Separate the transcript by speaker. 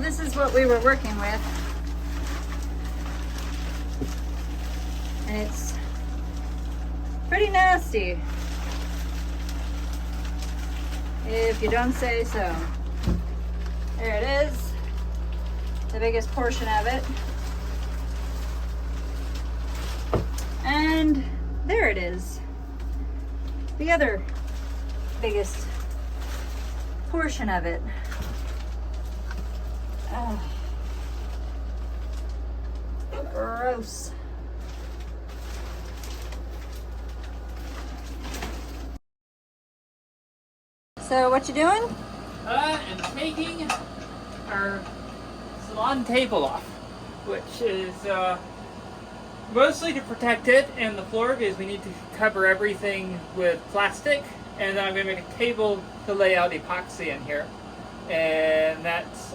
Speaker 1: this is what we were working with. And it's pretty nasty, if you don't say so. There it is, the biggest portion of it. And there it is, the other biggest portion of it. Oh, gross. So what you doing?
Speaker 2: I'm taking our salon table off, which is mostly to protect it and the floor because we need to cover everything with plastic. And then I'm going to make a table to lay out epoxy in here. And that's